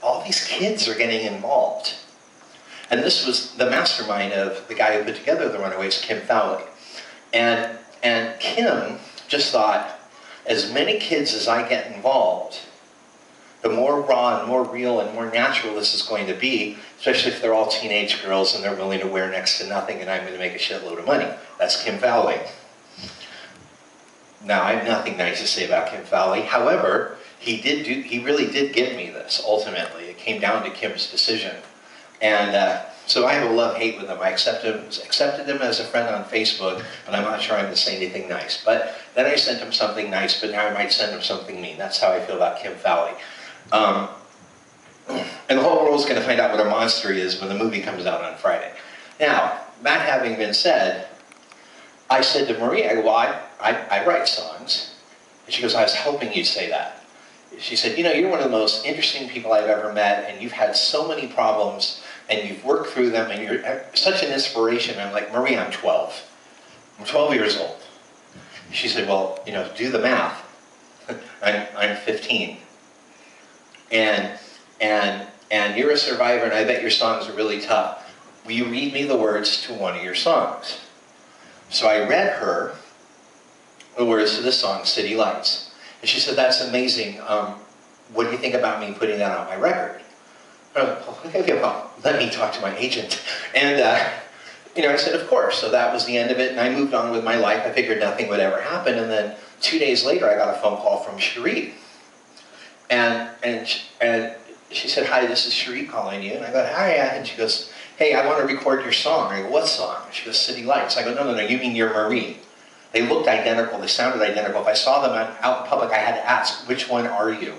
all these kids are getting involved. And this was the mastermind of the guy who put together the Runaways, Kim Fowley. And Kim just thought, as many kids as I get involved, the more raw and more real and more natural this is going to be, especially if they're all teenage girls and they're willing to wear next to nothing and I'm going to make a shitload of money. That's Kim Fowley. Now, I have nothing nice to say about Kim Fowley. However, he really did give me this, ultimately. It came down to Kim's decision. And so I have a love-hate with him. I accepted him as a friend on Facebook, but I'm not trying to say anything nice. But then I sent him something nice, but now I might send him something mean. That's how I feel about Kim Fowley. And the whole world's going to find out what a monster he is when the movie comes out on Friday. Now, that having been said, I said to Marie, I go, well, I write songs. And she goes, I was hoping you'd say that. She said, you know, you're one of the most interesting people I've ever met, and you've had so many problems, and you've worked through them, and you're such an inspiration. I'm like, Marie, I'm 12. I'm 12 years old. She said, well, you know, do the math. I'm 15. And you're a survivor, and I bet your songs are really tough. Will you read me the words to one of your songs? So I read her the words to the song, City Lights. And she said, that's amazing. What do you think about me putting that on my record? Well, let me talk to my agent. And, you know, I said, of course. So that was the end of it, and I moved on with my life. I figured nothing would ever happen. And then 2 days later, I got a phone call from Cherie. And she said, hi, this is Cherie calling you. And I go, hi. And she goes, hey, I want to record your song. I go, what song? She goes, City Lights. I go, no, you mean you're Marie. They looked identical. They sounded identical. If I saw them out in public, I had to ask, which one are you?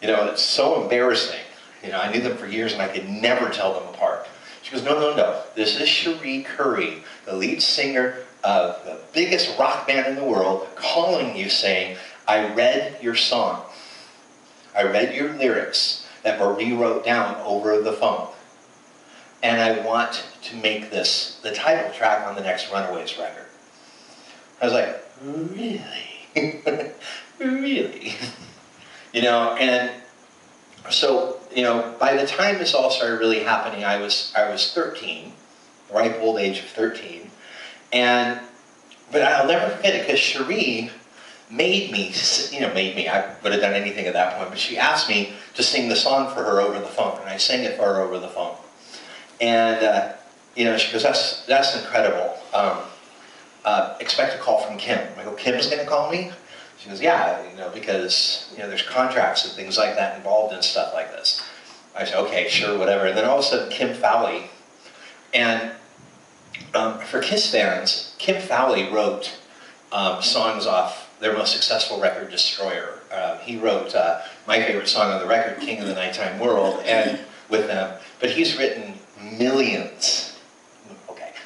You know, it's so embarrassing. You know, I knew them for years, and I could never tell them apart. She goes, no. This is Cherie Curry, the lead singer of the biggest rock band in the world, calling you saying, I read your song. I read your lyrics that Marie wrote down over the phone. And I want to make this the title track on the next Runaways record. I was like, really? Really? You know, and so, you know, by the time this all started really happening, I was 13, the ripe old age of 13. But I'll never forget it, because Cherie made me, I would have done anything at that point, but she asked me to sing the song for her over the phone, and I sang it for her over the phone. And, you know, she goes, that's incredible. Expect a call from Kim. I go, Kim's going to call me? She goes, yeah, you know, because, you know, there's contracts and things like that involved in stuff like this. I said, okay, sure, whatever. And then all of a sudden, Kim Fowley. And for Kiss fans, Kim Fowley wrote songs off their most successful record, Destroyer. He wrote my favorite song on the record, King of the Nighttime World, and with them. But he's written millions,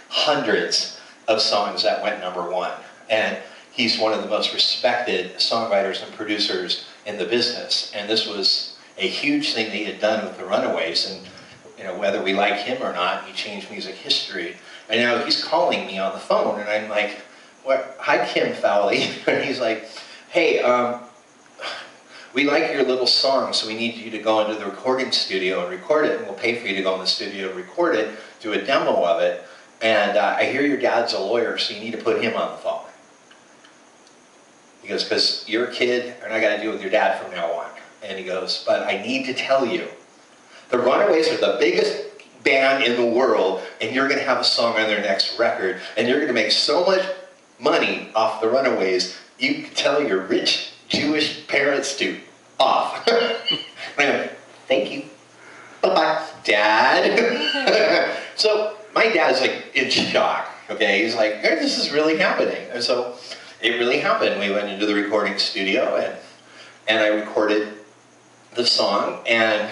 hundreds of songs that went #1. And he's one of the most respected songwriters and producers in the business. And this was a huge thing that he had done with the Runaways. And, you know, whether we like him or not, he changed music history. And now he's calling me on the phone, and I'm like, what? Hi, Kim Fowley. And he's like, hey, we like your little song, so we need you to go into the recording studio and record it, and we'll pay for you to go in the studio and record it, do a demo of it. And I hear your dad's a lawyer, so you need to put him on the phone. He goes, because you're a kid, and I got to deal with your dad from now on. And he goes, but I need to tell you, the Runaways are the biggest band in the world, and you're going to have a song on their next record, and you're going to make so much money off the Runaways, you can tell your rich Jewish parents to off. Anyway, thank you. Bye-bye, Dad. So my dad's like in shock, okay? He's like, hey, this is really happening. And so it really happened. We went into the recording studio, and I recorded the song and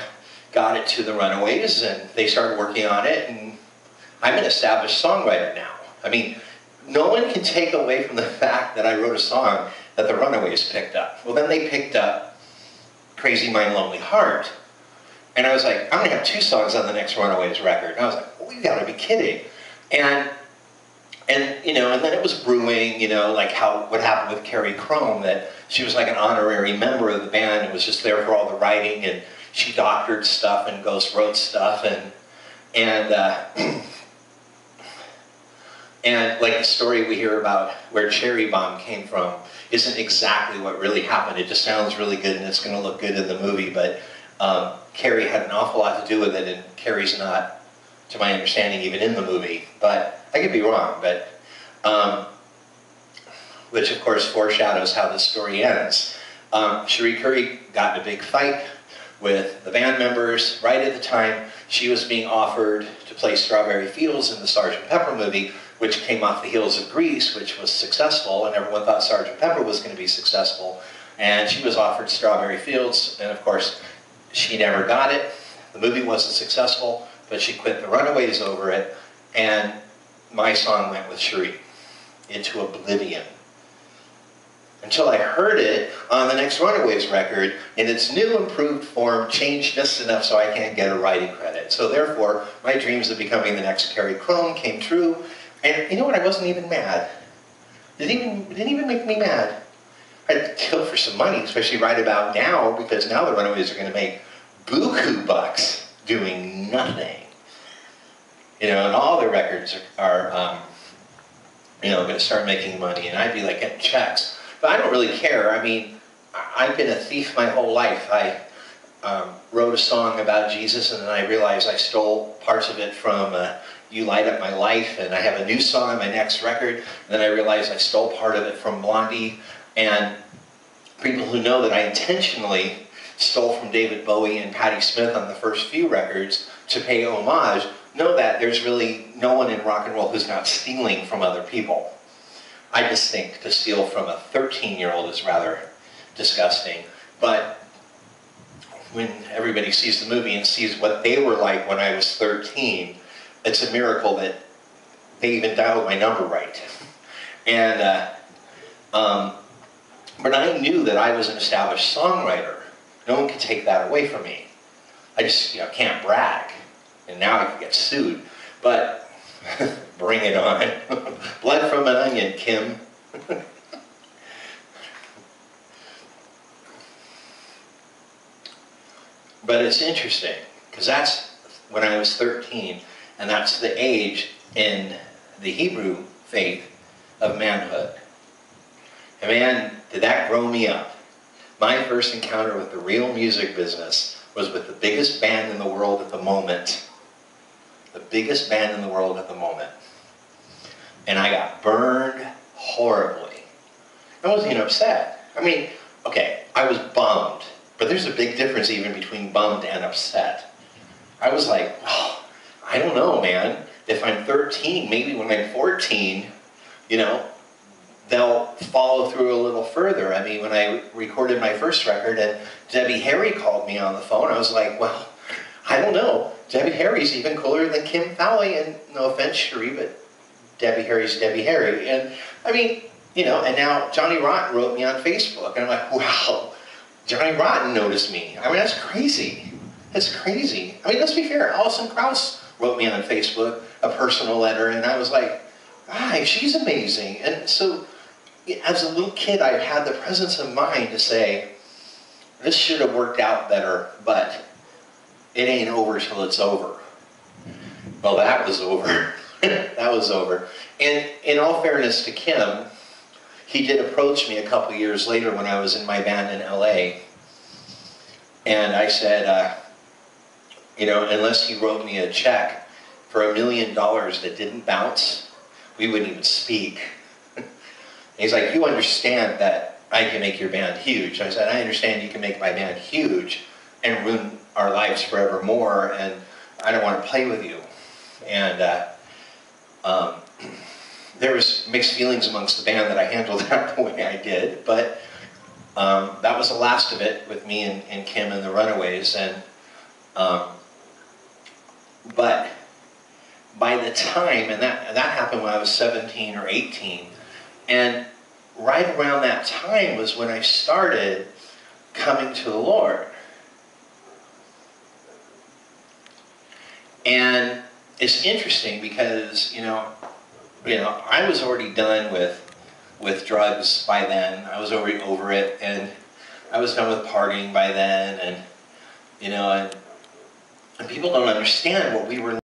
got it to the Runaways, and they started working on it, and I'm an established songwriter now. I mean, no one can take away from the fact that I wrote a song that the Runaways picked up. Well, then they picked up Crazy Mind, Lonely Heart. And I was like, I'm going to have 2 songs on the next Runaways record. And I was like, well, you got to be kidding. And And, you know, and then it was brewing, you know, like what happened with Carrie Crome, that she was like an honorary member of the band and was just there for all the writing, and she doctored stuff and ghost wrote stuff, and and like the story we hear about where Cherry Bomb came from isn't exactly what really happened. It just sounds really good and it's going to look good in the movie, but Carrie had an awful lot to do with it, and Carrie's not, to my understanding, even in the movie. But I could be wrong, but which of course foreshadows how the story ends. Cherie Currie got in a big fight with the band members right at the time she was being offered to play Strawberry Fields in the Sgt. Pepper movie, which came off the heels of Grease, which was successful, and everyone thought Sgt. Pepper was going to be successful. And she was offered Strawberry Fields, and of course, she never got it. The movie wasn't successful, but she quit the Runaways over it, and my song went with Cherie into oblivion. Until I heard it on the next Runaways record in its new improved form, changed just enough so I can't get a writing credit. So therefore, my dreams of becoming the next Carrie Crome came true. And you know what? I wasn't even mad. It didn't even make me mad. I'd kill for some money, especially right about now, because now the Runaways are going to make buku bucks doing nothing. You know, and all their records are you know, going to start making money, and I'd be like getting checks. But I don't really care. I mean, I've been a thief my whole life. I wrote a song about Jesus, and then I realized I stole parts of it from You Light Up My Life, and I have a new song on my next record, and then I realized I stole part of it from Blondie. And people who know that I intentionally stole from David Bowie and Patti Smith on the first few records to pay homage know that there's really no one in rock and roll who's not stealing from other people. I just think to steal from a 13-year-old is rather disgusting. But when everybody sees the movie and sees what they were like when I was 13, it's a miracle that they even dialed my number right. And but I knew that I was an established songwriter. No one could take that away from me. I just, you know, can't brag. And now I could get sued. But bring it on. Blood from an onion, Kim. But it's interesting, because that's when I was 13, and that's the age in the Hebrew faith of manhood. And man, did that grow me up. My first encounter with the real music business was with the biggest band in the world at the moment. The biggest band in the world at the moment. And I got burned horribly. I wasn't even upset. I mean, okay, I was bummed. But there's a big difference even between bummed and upset. I was like, oh, I don't know, man. If I'm 13, maybe when I'm 14, you know, they'll follow through a little further. I mean, when I recorded my first record and Debbie Harry called me on the phone, I was like, well, I don't know. Debbie Harry's even cooler than Kim Fowley, and no offense, Cherie, but Debbie Harry's Debbie Harry. And I mean, you know, and now Johnny Rotten wrote me on Facebook, and I'm like, wow, Johnny Rotten noticed me. I mean, that's crazy. That's crazy. I mean, let's be fair. Alison Krauss wrote me on Facebook a personal letter, and I was like, ah, she's amazing. And so, as a little kid, I had the presence of mind to say, this should have worked out better, but it ain't over till it's over. Well, that was over. That was over. And in all fairness to Kim, he did approach me a couple years later when I was in my band in LA. And I said, you know, unless he wrote me a check for $1 million that didn't bounce, we wouldn't even speak. And he's like, you understand that I can make your band huge. I said, I understand you can make my band huge and ruin our lives forevermore, and I don't want to play with you. And there was mixed feelings amongst the band that I handled that the way I did, but that was the last of it with me and Kim and the Runaways. And but by the time, and that happened when I was 17 or 18, and right around that time was when I started coming to the Lord. And it's interesting because, you know, you know, I was already done with drugs by then. I was already over it, and I was done with partying by then, and you know, and people don't understand what we were